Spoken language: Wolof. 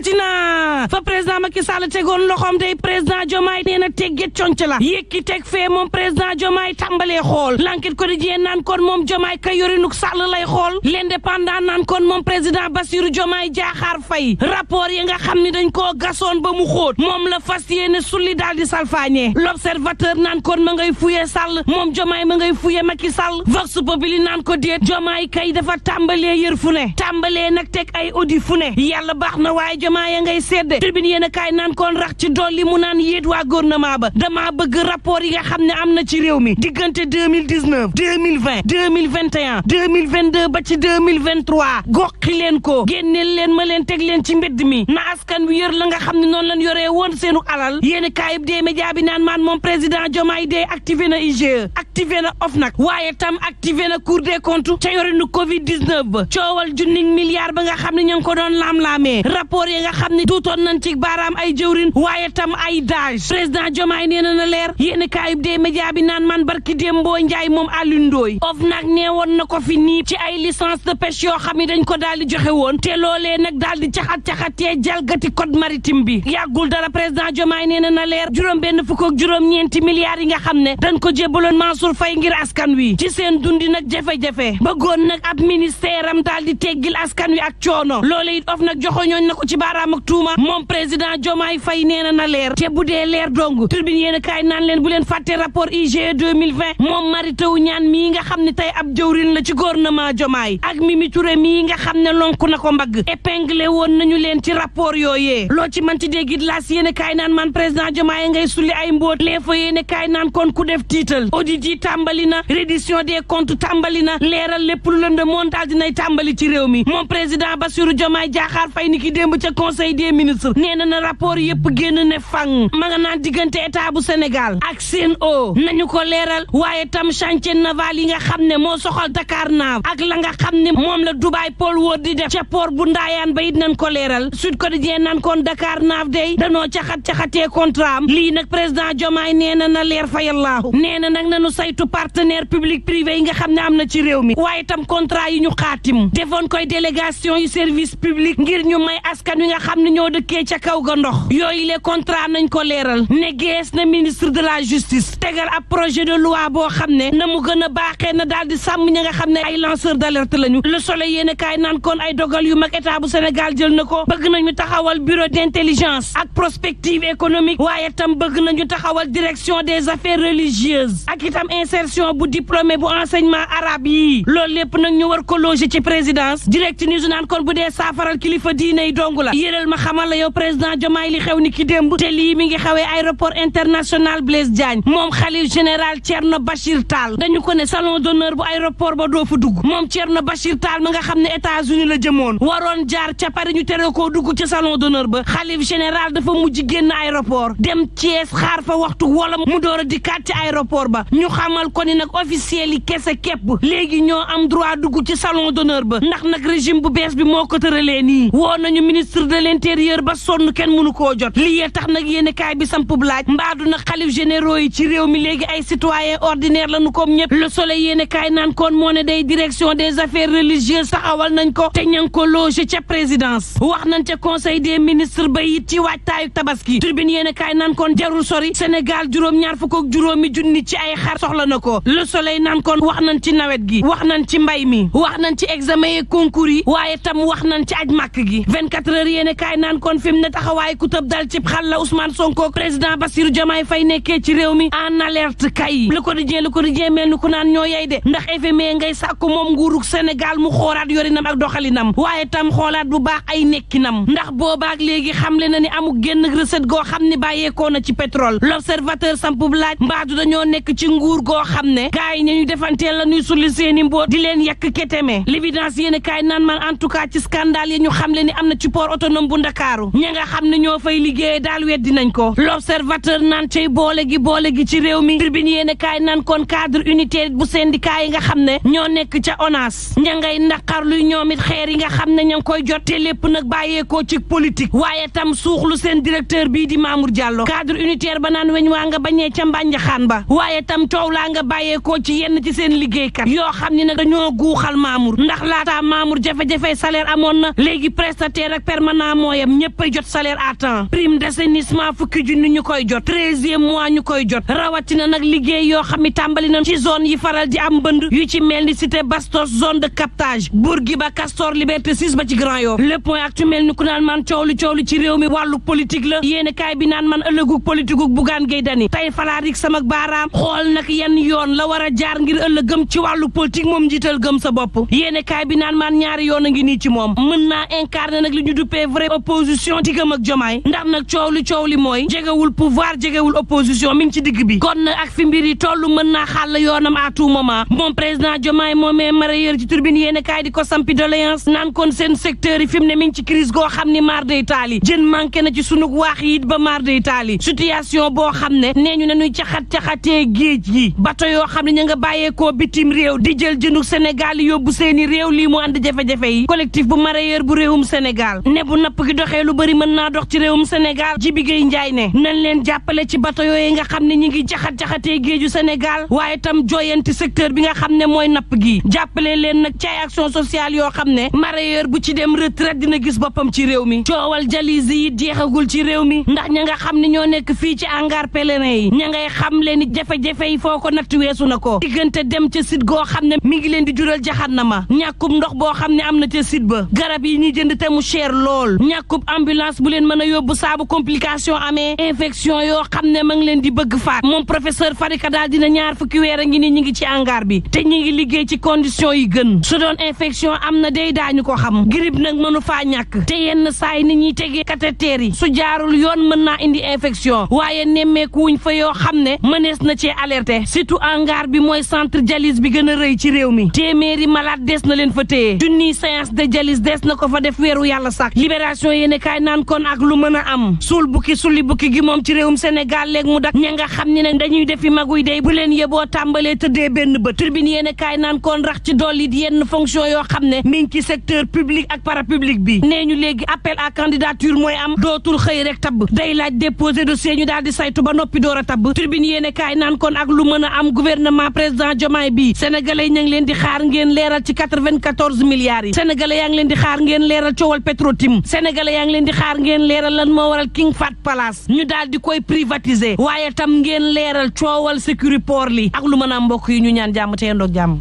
yëkkati na fa président Macky Sall tegoon loxoom day président Diomaye nee na tegget conc la yëkki teg fee moom président Diomaye tàmbalee xool l'enquête quotidien naan kon moom Diomaye ka yorinuk Sall lay xool l'indépendant naan kon moom président Bassirou Diomaye Diakhar Faye rapport yi nga xam ni dañ koo gasoon ba mu xóot moom la fas yéene sulli daal di salfaañee l'observateur naan kon ma ngay fuye Sall moom Diomaye ma ngay fuye Macky Sall vox populi naan ko déet Diomaye kay dafa tàmbalee yër fu ne tàmbalee nag teg ay audit fu ne yàlla baax na waaye Diomaye ya ngay sedde tribune yéen a kaay naan kon rax ci dolli mu naan yéet waa gouvernement ba dama bëgg rapport yi nga xam ne am na ci réew mi diggante 2019 2020 2021 2022 ba ci 2023 goxi leen ko génneel leen ma leen teg leen ci mbedd mi na askan wi yor la nga xam ne noonu lañ yoree woon seenu alal yéen a kaayub dee média bi naan maan moom président Diomaye day activé na IGE activé na OFNAC waaye tam activé na Cour des comptes ca yorinu Covid 19 ba coowal junni milliard ba nga xam ne ña ngi ko doon laam-laamee rapport yi nga xam ne tuutoon nañ ci baaraam ay jëwrin waaye tam ay dage président Diomaye nee na leer yéen kaayub dee média bi naan man barki Dembo Njaay moom Alioune Ndoye OFNAC nee woon na ko fi nii ci ay licence de pêche yoo xam ne dañ ko daal di joxe woon te loolee nag daal di caxat-caxatee jalgati code maritime bi yàggul dara président Diomaye nee na leer juróom-ñeenti milliards yi nga xam ne dañ ko jébbaloon Mansour Faye ngir askan wi ci seen dundi nag jafe-jafe bëggoon nag ab ministère am daal di teggil askan wi ak coono loole it OFNAC joxoñooñ na ko ci baaraam ak tuuma moom président Diomaye Faye nee na leer te bu dee leer dong turbine yéen a kaay naan leen bu leen fàtte rapport IGE 2020 moom Mary Teuw Niane mii nga xam ne tey ab jëwrin la ci gouvernement Diomaye ak Mimi Touré mii nga xam ne lonku na ko mbagg épinglé woon nañu leen ci rapport yooyee loo ci man ci déggit laas yéen a kaay naan man président Diomaye ngay sulli ay mbóot lee fa yéen a kaay naan kon ku def tiital audit yi tàmbali na reddition des comptes tàmbali na leeral lépp lu lënd moon daal dinay tàmbali ci réew mi moom président Bassirou Diomaye Diakhar Faye ni ki démb ca conseil des ministres nee na rapport yëpp génn ne fang ma nga naan diggante état bu Sénégal ak Sen'Eau nañu ko leeral waaye tam chantier naval yi nga xam ne moo soxal Dakarnave ak la nga xam ne moom la Dubai Port World di def ca port bu Ndayane ba it nañ ko leeral Sud Quotidien nan kon Dakarnave day danoo caxat-caxatee contrat am lii nag président Diomaye nee na leer fa yàllaahu nee na nag nanu saytu partenaire public privé yi nga xam ne am na ci réew mi waaye tam contrat yi ñu xaatim defoon koy délégation yu service public ngir ñu may askan wi nga xam ne ñoo dëkkee ca kaw ga ndox yooyu les contrat nañ ko leeral ne gees na ministre de la justice tegal ab projet de loi boo xam ne na mu gën a baaxee na daal di sàmm ña nga xam ne ay lanceur d'alerte lañu Le Soleil yéen a kaay naan kon ay dogal yu mag état bu Sénégal jël na ko bëgg nañu taxawal bureau d'intelligence ak prospective économique waaye tam bëgg nañu taxawal direction des affaires religieuses ak itam insertion bu diplômé bu enseignement arabe yi loolu lépp nag ñu war ko loger ci présidence direct news naan kon bu dee saafaral kilifa diine yi dong la yéral ma xamal la yow président Diomaye li xew ni ki démb te lii mi ngi xewee aéroport international Blaise Diagne moom xalif général Thierno Bachir Tall dañu ko ne salon d'honneur bu aéroport ba doo fa dugg moom Thierno Bachir Tall ma nga xam ne États-Unis la jëmoon waroon jaar ca Paris ñu tere koo dugg ca salon d'honneur ba xalif général dafa mujj génn aéroport dem Thiès xaar fa waxtu wala mu door a dikkaat ci aéroport ba ñu xamal ko ni nag officiel yi kese képp léegi ñoo am droit dugg ci salon d'honneur ba ndax nag régime bu bees bi moo ko tëralee nii woo nañu ministre de l'intérieur ba sonn kenn mënu koo jot lii tax nag yéen kaay bi sampub laaj mbaadu nag xalif généraux yi ci réew mi léegi ay citoyen ordinaire lañu comme ñëpp Le Soleil yéen kaay naan kon moo ne day direction des affaires religieuses taxawal nañ ko te ña ngi ko loger ca présidence wax nañ ca conseil des ministres ba it ci waajtaayu tabaski tribune yéen kaay naan kon jarul sori Sénégal juróom-ñaar fukk ak juróomi junni ci ay xar soxla na ko Le Soleil naan kon wax nañ ci nawet gi wax nañ ci mbay mi wax nañ ci examen yi concours yi waaye tam wax nañ ci aj màkk gi 24 heures yéen kaay naan kon fi mu ne taxawaay ku tëb dal ci xal la Ousmane Sonko président Bassirou Diomaye Faye nekkee ci réew mi en alerte kay Le Quotidien mel ni ku naan ñoo yey de ndax FMI ngay sàkku moom nguurug Sénégal mu xoolaat yorinam ak doxalinam waaye tam xoolaat bu baax ay nekkinam ndax boobaak léegi xamle na ni amul génn recette goo xam ne bàyyeekoo na ci pétrole L'Observateur sampub laaj mbaadu dañoo nekk ci nguur goo xam ne gars yi ñu defanteel la ñuy sulli seeni mboot di leen yàq keteme L'évidence yéen kaay naan man en tout cas ci scandale yi ñu xamle ni am na ci port autonome bu Ndakaaru ña nga xam ne ñoo fay liggéeye daal weddi nañ ko L'Observateur naan cay boole gi ci réew mi Tribune yéen kaay naan kon cadre unitaire bu syndicat yi nga xam ne ñoo nekk ca ONAS ña ngay naqar luy ñoom it xeer yi nga xam ne ña ngi koy jot te lépp nag bàyyeekoo ci politique waaye tam suuxlu seen directeur bii di Mamour Diallo cadre unitaire ba naan weñ waa nga bañee ca mbànjaxaan ba waaye tam coow laa nga bàyyeekoo ci yenn ci seen liggéeykat yoo xam ne nag dañoo guuxal Mamour ndax laataa Mamour jafe-jafe salaire amoon na léegi prestataire ak permanent mën naa mooyam ñëppay jot salaire à temps prime d'assainissement fukki junni ñu koy jot 13e mois ñu koy jot rawatina nag liggéey yoo xam ne tàmbali na ci zone yi faral di am mbënd yu ci mel ni cité Bastos zone de captage Bourguiba Castor Liberté 6 ba ci Grand Yoff Le Point Actu mel ni ku naan man coow li ci réew mi wàllu politique la yéene kaay bi naan man ëllëgu politique gu Bougane Gueye Dany tey falaa rik sama baaraam xool nag yan yoon la war a jaar ngir ëllëgëm ci wàllu politique moom njiital gëm sa bopp yéene kaay bi naan man ñaari yoon a ngi nii ci moom mën naa incarner nag li ñu duppee vraie opposition diggam ak Diomaye ndax nag coow li mooy jegewul pouvoir jegewul opposition mi ngi ci digg bi kon nag ak fi mbir yi toll mën naa xàll yoonam à tout moment moom président Diomaye moomee mareyeur ci turbine yéene kaay di ko sampi doléance naan kon seen secteur yi fi mu ne mi ngi ci crise goo xam ni mar day taali jën manqué na ci sunug waax yi ba mar day taali situation boo xam ne nee ñu ne ñuy caxatee géej gi bato yoo xam ne ña nga bàyyeekoo bitim réew di jël jëndug Sénégal yóbbu seeni réew lii mu andi jafe-jafe yi collectif bu mareyeur bu réewum Sénégal ne bu napp gi doxee lu bëri mën naa dox ci réewum Sénégal Jibi Gueye Njaay ne nañ leen jàppale ci bato yooyu nga xam ne ñi ngi jaxatee géeju Sénégal waaye tam jooyanti secteur bi nga xam ne mooy napp gi jàppale leen nag ci ay action sociale yoo xam ne mareyeur bu ci dem retraite dina gis boppam ci réew mi coowal jalisi yi jeexagul ci réew mi ndax ña nga xam ne ñoo nekk fii ci hangar pèlerin yi ña ngay xam leen ni jafe-jafe yi foo ko natt weesu na ko diggante dem ca site goo xam ne mi ngi leen di jural jaxannama ñàkkub ndox boo xam ne am na ca site ba garab yi ñuy jënd te mu cher lool ñàkkub ambulance bu leen mën a yóbbu saabu complication amee infection yoo xam ne ma ngi leen di bëgg faat moom professeur Farika daal dina ñaar fukki weer a ngi ni ñi ngi ci hangar bi te ñi ngi liggéey ci condition yi gën su doon infection am na day daañu ko xam grippe nag mënu faa ñàkk te yenn saa yi ni ñuy tegee cathéter yi su jaarul yoon mën naa indi infection waaye nemmeeku wuñ fa yoo xam ne mënees na cee alerter surtout hangar bi mooy centre dialyse bi gën a rëy ci réew mi téeméeri malade des na leen fa téye junniy séance de dialyse des na ko fa def weeru yàlla sax libération yéene kaay naan kon ak lu mën a am suul bukki sulli bukki gi moom ci réewum Sénégal léegi mu dak ña nga xam ne ne dañuy defi maguy day bu leen yeboo tàmbalee tëddee benn bët turbine yéene kaay naan kon rax ci dolli yenn fonction yoo xam ne mi ngi ci secteur public ak parapublic bi nee ñu léegi appel à candidature mooy am dootul xëy rek tabb day laaj déposer dossier ñu daal di saytu ba noppi door a tabb turbine yéene kaay naan kon ak lu mën a am gouvernement président Diomaye bi sénégalais yi ña ngi leen di xaar ngeen leeral ci 94 milliards yi sénégalais yaa ngi leen di xaar ngeen leeral coowal Petrotim sénégalais yaa ngi leen di xaar ngeen leeral lan moo waral King Fahd Palace ñu daal di koy privatiser waaye tam ngeen leeral coowal Sécuriport li ak lu mën a am mbokk yi ñu ñaan jàmm te yendoog jàmm